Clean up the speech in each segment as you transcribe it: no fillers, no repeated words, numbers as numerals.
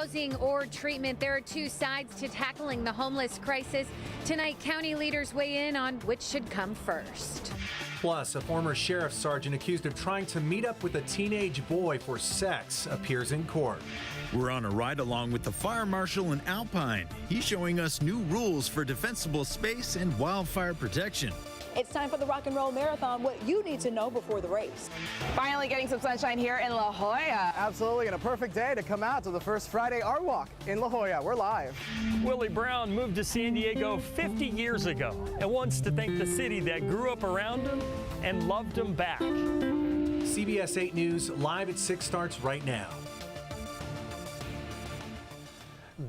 Housing or treatment, there are two sides to tackling the homeless crisis. Tonight, county leaders weigh in on which should come first. Plus, a former sheriff's sergeant accused of trying to meet up with a teenage boy for sex appears in court. We're on a ride along with the fire marshal in Alpine. He's showing us new rules for defensible space and wildfire protection. It's time for the Rock and Roll Marathon, what you need to know before the race. Finally getting some sunshine here in La Jolla. Absolutely, and a perfect day to come out to the first Friday Art Walk in La Jolla. We're live. Willie Brown moved to San Diego 50 years ago and wants to thank the city that grew up around him and loved him back. CBS 8 News live at 6 starts right now.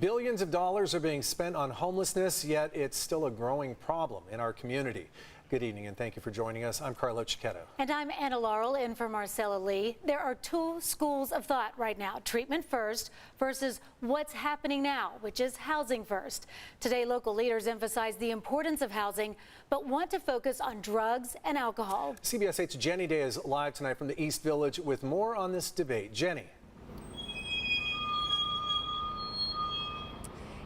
Billions of dollars are being spent on homelessness, yet it's still a growing problem in our community. Good evening and thank you for joining us. I'm Carlo Cicchetto. And I'm Anna Laurel in for Marcella Lee. There are two schools of thought right now, treatment first versus what's happening now, which is housing first. Today, local leaders emphasize the importance of housing, but want to focus on drugs and alcohol. CBS 8's Jenny Day is live tonight from the East Village with more on this debate. Jenny.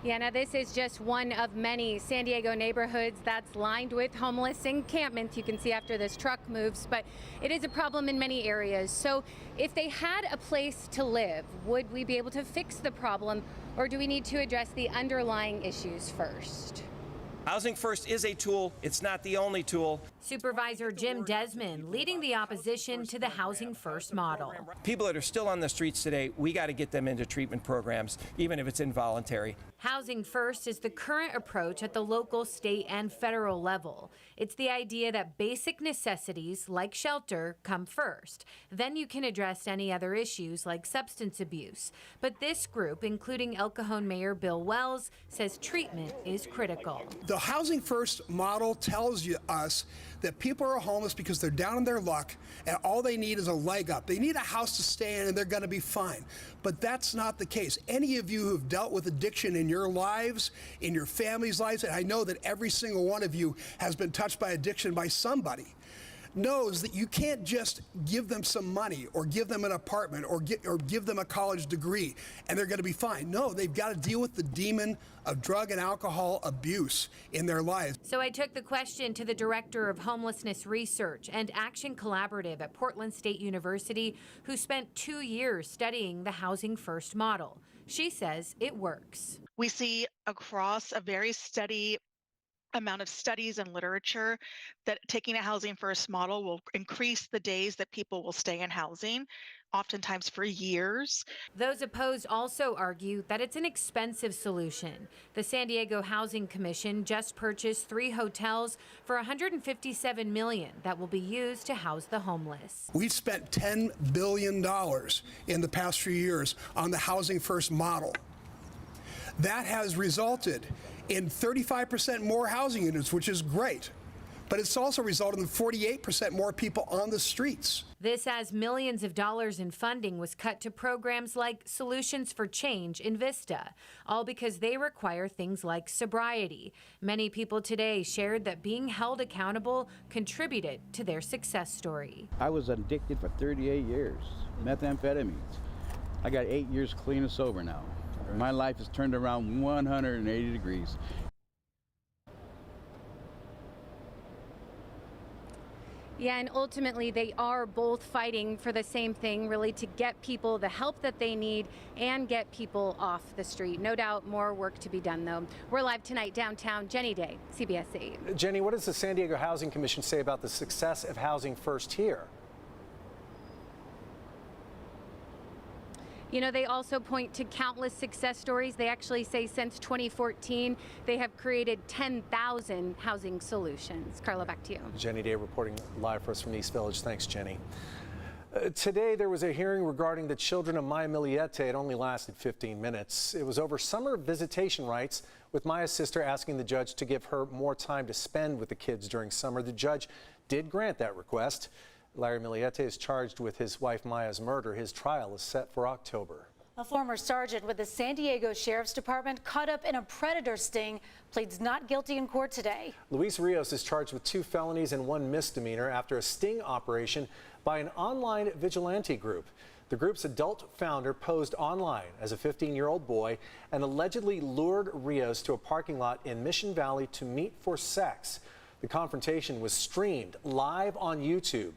Yeah, now this is just one of many San Diego neighborhoods that's lined with homeless encampments. You can see after this truck moves, but it is a problem in many areas. So if they had a place to live, would we be able to fix the problem, or do we need to address the underlying issues first? Housing First is a tool. It's not the only tool. Supervisor Jim Desmond leading the opposition to the Housing First model. People that are still on the streets today, we got to get them into treatment programs, even if it's involuntary. Housing First is the current approach at the local, state, and federal level. It's the idea that basic necessities like shelter come first. Then you can address any other issues like substance abuse. But this group, including El Cajon Mayor Bill Wells, says treatment is critical. The Housing First model tells us that people are homeless because they're down in their luck and all they need is a leg up. They need a house to stay in and they're going to be fine. But that's not the case. Any of you who have dealt with addiction in your lives, in your family's lives, and I know that every single one of you has been touched by addiction by somebody, knows that you can't just give them some money or give them an apartment or give them a college degree and they're going to be fine. No, they've got to deal with the demon of drug and alcohol abuse in their lives. So I took the question to the director of homelessness research and Action Collaborative at Portland State University, who spent 2 years studying the Housing First model. She says it works. We see across a very steady amount of studies and literature that taking a Housing First model will increase the days that people will stay in housing, oftentimes for years. Those opposed also argue that it's an expensive solution. The San Diego Housing Commission just purchased 3 hotels for $157 million that will be used to house the homeless. We've spent $10 billion in the past few years on the Housing First model. That has resulted in 35% more housing units, which is great. But it's also resulted in 48% more people on the streets. This as millions of dollars in funding was cut to programs like Solutions for Change in Vista, all because they require things like sobriety. Many people today shared that being held accountable contributed to their success story. I was addicted for 38 years, methamphetamines. I got 8 years clean and sober now. My life has turned around 180 degrees. Yeah, and ultimately they are both fighting for the same thing, really, to get people the help that they need and get people off the street. No doubt more work to be done, though. We're live tonight downtown. Jenny Day, CBS 8. Jenny, what does the San Diego Housing Commission say about the success of Housing First here? You know, they also point to countless success stories. They actually say since 2014, they have created 10,000 housing solutions. Carla, back to you. Jenny Day reporting live for us from the East Village. Thanks, Jenny. Today, there was a hearing regarding the children of Maya Miliete. It only lasted 15 minutes. It was over summer visitation rights, with Maya's sister asking the judge to give her more time to spend with the kids during summer. The judge did grant that request. Larry Miliete is charged with his wife Maya's murder. His trial is set for October. A former sergeant with the San Diego Sheriff's Department caught up in a predator sting pleads not guilty in court today. Luis Rios is charged with 2 felonies and 1 misdemeanor after a sting operation by an online vigilante group. The group's adult founder posed online as a 15-year-old boy and allegedly lured Rios to a parking lot in Mission Valley to meet for sex. The confrontation was streamed live on YouTube.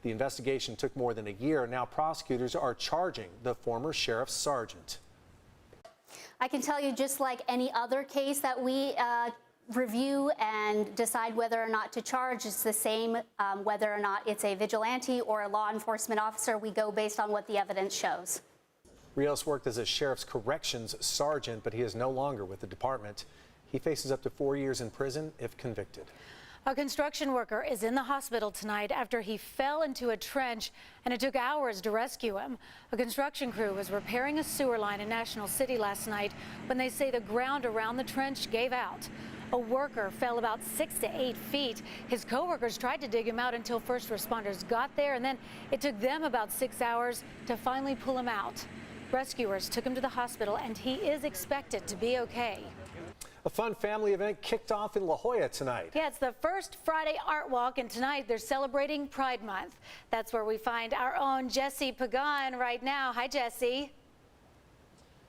The investigation took more than a year. Now prosecutors are charging the former sheriff's sergeant. I can tell you, just like any other case that we review and decide whether or not to charge, it's the same whether or not it's a vigilante or a law enforcement officer. We go based on what the evidence shows. Rios worked as a sheriff's corrections sergeant, but he is no longer with the department. He faces up to 4 years in prison if convicted. A construction worker is in the hospital tonight after he fell into a trench, and it took hours to rescue him. A construction crew was repairing a sewer line in National City last night when they say the ground around the trench gave out. A worker fell about 6 to 8 feet. His coworkers tried to dig him out until first responders got there, and then it took them about 6 hours to finally pull him out. Rescuers took him to the hospital, and he is expected to be okay. A fun family event kicked off in La Jolla tonight. Yeah, it's the first Friday Art Walk, and tonight they're celebrating Pride Month. That's where we find our own Jesse Pagan right now. Hi, Jesse.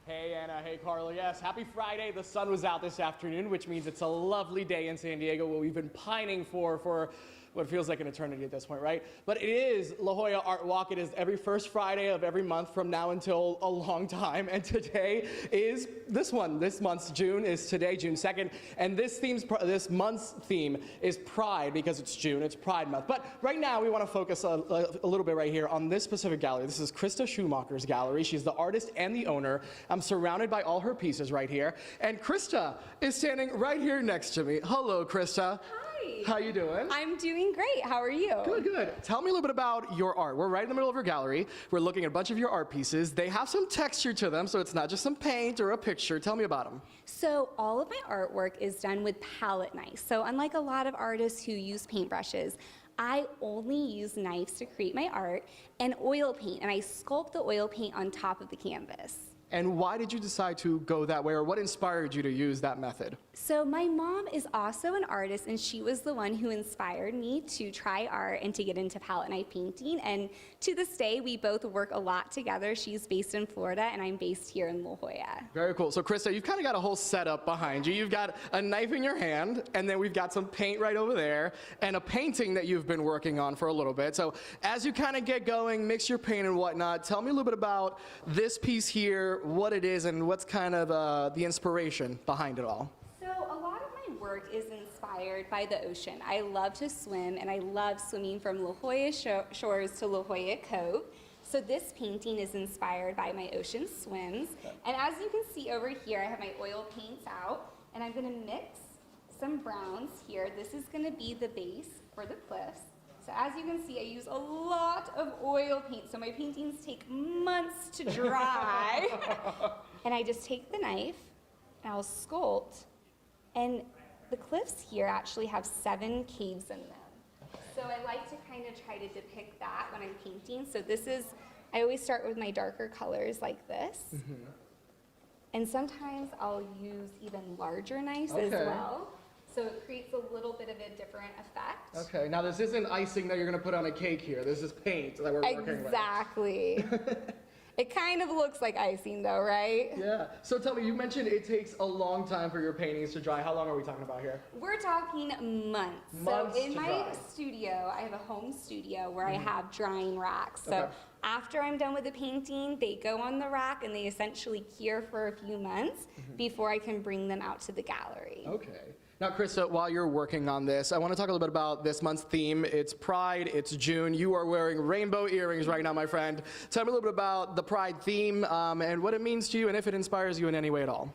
Hey, Anna. Hey, Carla. Yes, happy Friday. The sun was out this afternoon, which means it's a lovely day in San Diego, what we've been pining for what feels like an eternity at this point, right? But it is La Jolla Art Walk. It is every first Friday of every month from now until a long time. And today is this one. This month's June is today, June 2nd. And this month's theme is Pride, because it's June, it's Pride Month. But right now we want to focus a little bit right here on this specific gallery. This is Krista Schumacher's gallery. She's the artist and the owner. I'm surrounded by all her pieces right here. And Krista is standing right here next to me. Hello, Krista. How you doing? I'm doing great. How are you? Good, good. Tell me a little bit about your art. We're right in the middle of your gallery. We're looking at a bunch of your art pieces. They have some texture to them, so it's not just some paint or a picture. Tell me about them. So all of my artwork is done with palette knives. So unlike a lot of artists who use paintbrushes, I only use knives to create my art and oil paint, and I sculpt the oil paint on top of the canvas. And why did you decide to go that way, or what inspired you to use that method? So my mom is also an artist, and she was the one who inspired me to try art and to get into palette knife painting. And to this day, we both work a lot together. She's based in Florida, and I'm based here in La Jolla. Very cool. So Krista, you've kind of got a whole setup behind you. You've got a knife in your hand, and then we've got some paint right over there, and a painting that you've been working on for a little bit. So as you kind of get going, mix your paint and whatnot, tell me a little bit about this piece here, what it is, and what's kind of the inspiration behind it all. So a lot of my work is inspired by the ocean. I love to swim, and I love swimming from La Jolla shores to La Jolla Cove. So this painting is inspired by my ocean swims. And as you can see over here, I have my oil paints out, and I'm going to mix some browns here. This is going to be the base for the cliffs. So as you can see, I use a lot of oil paint, so my paintings take months to dry. And I just take the knife, and I'll sculpt, and the cliffs here actually have 7 caves in them. So I like to kind of try to depict that when I'm painting. So this is, I always start with my darker colors like this. Mm-hmm. And sometimes I'll use even larger knives as well. So it creates a little bit of a different effect. Okay, now this isn't icing that you're going to put on a cake here. This is paint that we're working with. Exactly. It kind of looks like icing though, right? Yeah. So tell me, you mentioned it takes a long time for your paintings to dry. How long are we talking about here? We're talking months. So in my studio, I have a home studio where I have drying racks. So after I'm done with the painting, they go on the rack and they essentially cure for a few months before I can bring them out to the gallery. Okay. Now, Krista, while you're working on this, I want to talk a little bit about this month's theme. It's Pride, it's June. You are wearing rainbow earrings right now, my friend. Tell me a little bit about the Pride theme and what it means to you and if it inspires you in any way at all.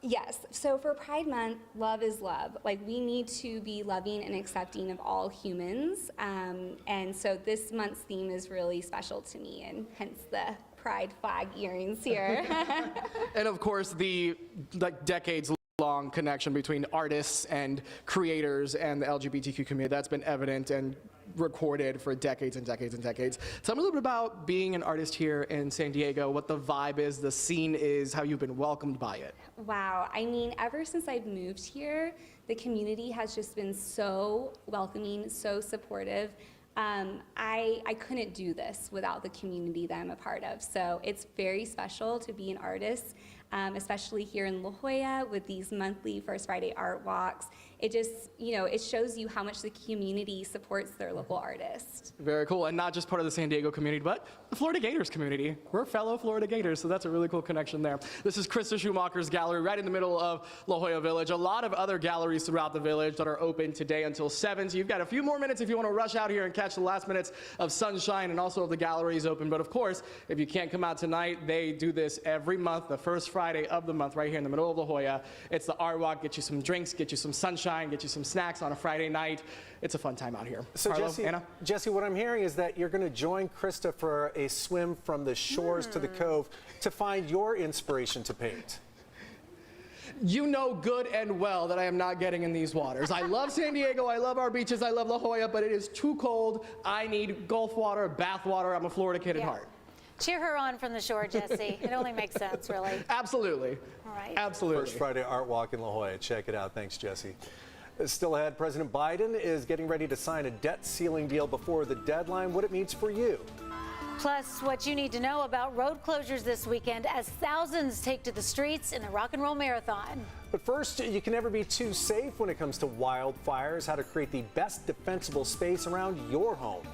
Yes, so for Pride Month, love is love. Like, we need to be loving and accepting of all humans. And so this month's theme is really special to me, and hence the Pride flag earrings here. And of course, the decades-long connection between artists and creators and the LGBTQ community. That's been evident and recorded for decades and decades and decades. Tell me a little bit about being an artist here in San Diego, what the vibe is, the scene is, how you've been welcomed by it. Wow, I mean, ever since I've moved here, the community has just been so welcoming, so supportive. I couldn't do this without the community that I'm a part of. So it's very special to be an artist, especially here in La Jolla with these monthly First Friday art walks. It just, it shows you how much the community supports their local artists. Very cool, and not just part of the San Diego community, but the Florida Gators community. We're fellow Florida Gators, so that's a really cool connection there. This is Krista Schumacher's gallery right in the middle of La Jolla Village. A lot of other galleries throughout the village that are open today until 7, so you've got a few more minutes if you want to rush out here and catch the last minutes of sunshine and also of the galleries open. But of course, if you can't come out tonight, they do this every month, the first Friday of the month right here in the middle of La Jolla. It's the art walk, get you some drinks, get you some sunshine, get you some snacks on a Friday night. It's a fun time out here. So Carlo, Anna? Jesse, what I'm hearing is that you're going to join Krista for a swim from the shores to the cove to find your inspiration to paint. You know good and well that I am not getting in these waters. I love San Diego, I love our beaches, I love La Jolla, but it is too cold. I need Gulf water, bath water. I'm a Florida kid at heart. Cheer her on from the shore, Jesse. It only makes sense, really. Absolutely. All right. Absolutely. First Friday Art Walk in La Jolla. Check it out. Thanks, Jesse. Still ahead, President Biden is getting ready to sign a debt ceiling deal before the deadline. What it means for you. Plus, what you need to know about road closures this weekend as thousands take to the streets in the Rock and Roll Marathon. But first, you can never be too safe when it comes to wildfires. How to create the best defensible space around your home.